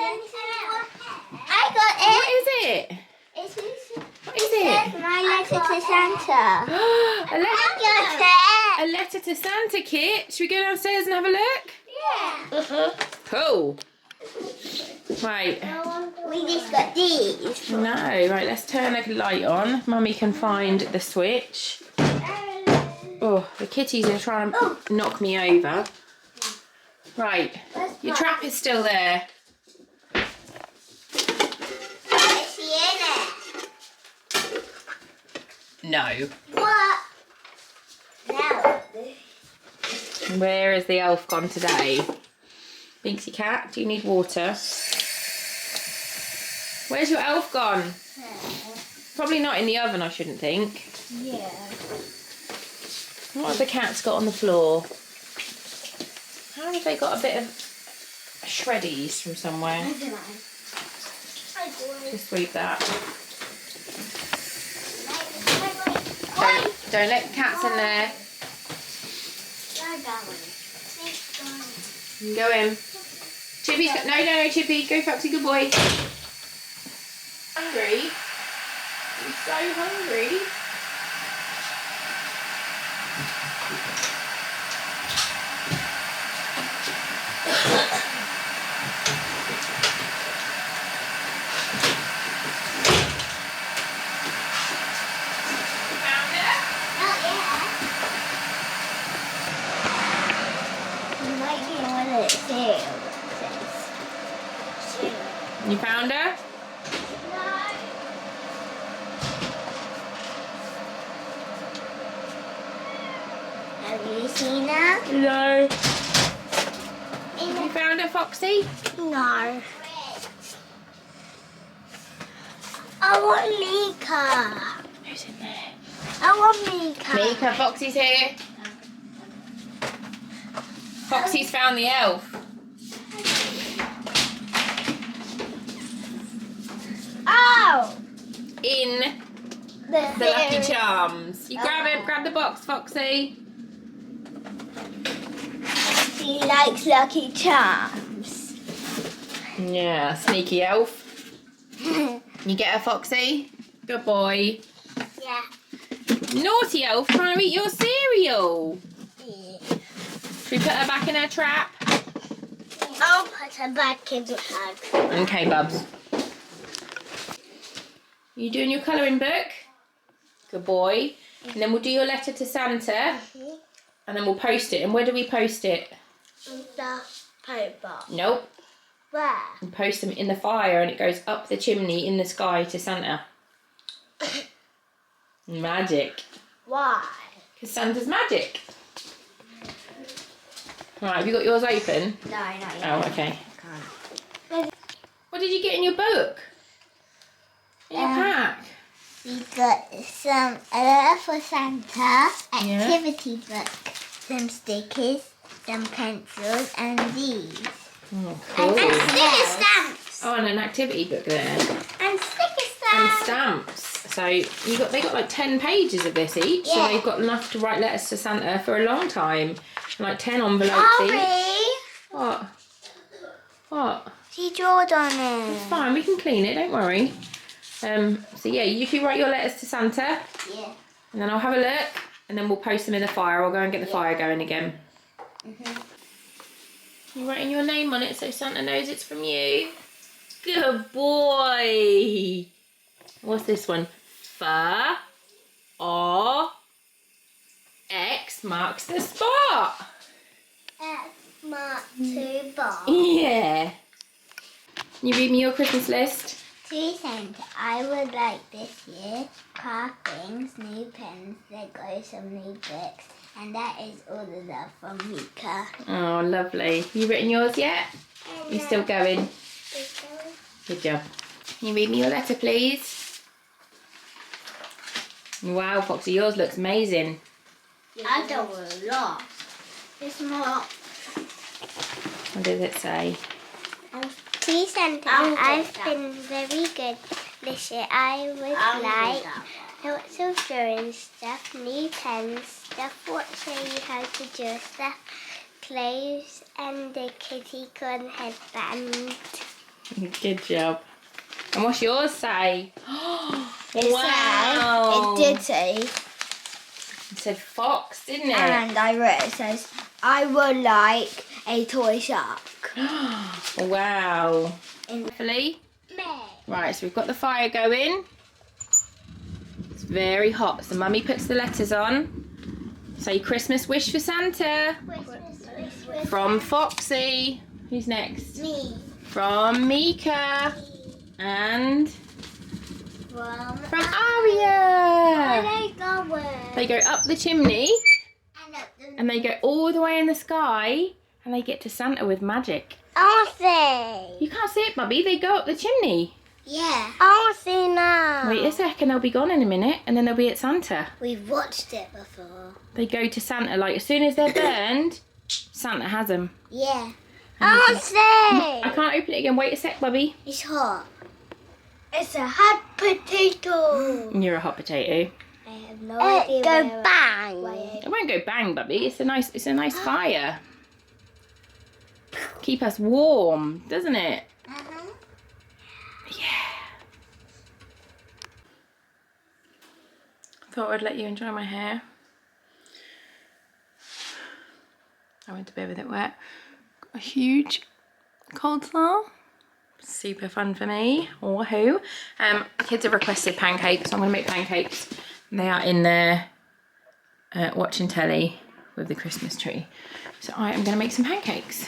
I got it. What is it? What is it? My letter to Santa. a, letter, a letter to Santa, Kit. Should we go downstairs and have a look? Yeah. Cool. Right. We just got these. No, right, let's turn the light on. Mummy can find the switch. Oh, the kitties are trying to knock me over. Right, your trap is still there. Is she in it? No. What? No. Where has the elf gone today? Binksy cat, do you need water? Where's your elf gone? Probably not in the oven, I shouldn't think. Yeah. What have the cats got on the floor? How have they got a bit of shreddies from somewhere? I don't know. Just sweep that. Oi! Don't let cats in there. You can go in. Chippy's got, no, Chippy, go Foxy, good boy. Hungry? I'm so hungry. Found it? Not yet. You might be one of the cereal. You found her? Have you seen her? No. You found her, Foxy? No. I want Mika. Who's in there? I want Mika. Mika, Foxy's here. Foxy's found the elf. Oh! In The Lucky Charms. You grab it, grab the box, Foxy. She likes Lucky Charms. Yeah, sneaky elf. You get her, Foxy? Good boy. Yeah. Naughty elf trying to eat your cereal. Should we put her back in her trap? I'll put her back in the bag. Okay, Bubs. You doing your colouring book? Good boy. And then we'll do your letter to Santa. And then we'll post it. And where do we post it? The paper. Nope. Where? We post them in the fire and it goes up the chimney in the sky to Santa. Magic. Why? Because Santa's magic. Right, have you got yours open? No, not yet. Oh, okay. Can't. What did you get in your book? In your pack? We got some a letter for Santa, activity book, some stickers, some pencils, and these. Oh, cool. And sticker stamps. Oh, and an activity book there. And sticker And stamps. stamps. So they got like 10 pages of this each. So Yeah. they've got enough to write letters to Santa for a long time. Like 10 envelopes each. Sorry. What? What? She drawed on it. It's fine, we can clean it, don't worry. So yeah, you can write your letters to Santa. Yeah. And then I'll have a look. And then we'll post them in the fire. I'll go and get the fire going again. You're writing your name on it so Santa knows it's from you. Good boy. What's this one? Fur. R. X marks the spot. X mark 2 bar. Yeah. You read me your Christmas list? To Santa, I would like this year car things, new pens, Lego, some new books, and that is all the love from Mika. Oh, lovely. You written yours yet? You still going? Good job. Can you read me your letter, please? Wow, Foxy, yours looks amazing. I don't want a lot. It's more. What does it say? To Santa, I've been very good this year. I would like lots of drawing stuff, new pens, stuff what show you how to draw stuff, clothes, and a kitty corn headband. Good job. And what's yours say? It did say. It said fox, didn't it? And I wrote it says, I would like a toy shark. Wow. Hopefully. Right, so we've got the fire going. It's very hot. So Mummy puts the letters on. Say Christmas wish for Santa. From Foxy. Who's next? Me. From Mika. And From Aria. they going? They go up the chimney And up the and they go all the way in the sky and they get to Santa with magic. I'll see. You can't see it, Bubby. They go up the chimney. Yeah. I'll see now. Wait a second, they'll be gone in a minute and then they'll be at Santa. We've watched it before. They go to Santa, like as soon as they're burned, Santa has them. Yeah. I'll see. I can't open it again. Wait a sec, Bubby. It's hot. It's a hot potato. You're a hot potato. I have no idea. Go bang. It won't go bang, Bubby. It's a nice fire. Keep us warm, doesn't it? Yeah. Thought I'd let you enjoy my hair. I went to bed with it wet. Got a huge coleslaw. Super fun for me. Woohoo. Kids have requested pancakes, so I'm going to make pancakes. They are in there watching telly with the Christmas tree. So I am going to make some pancakes.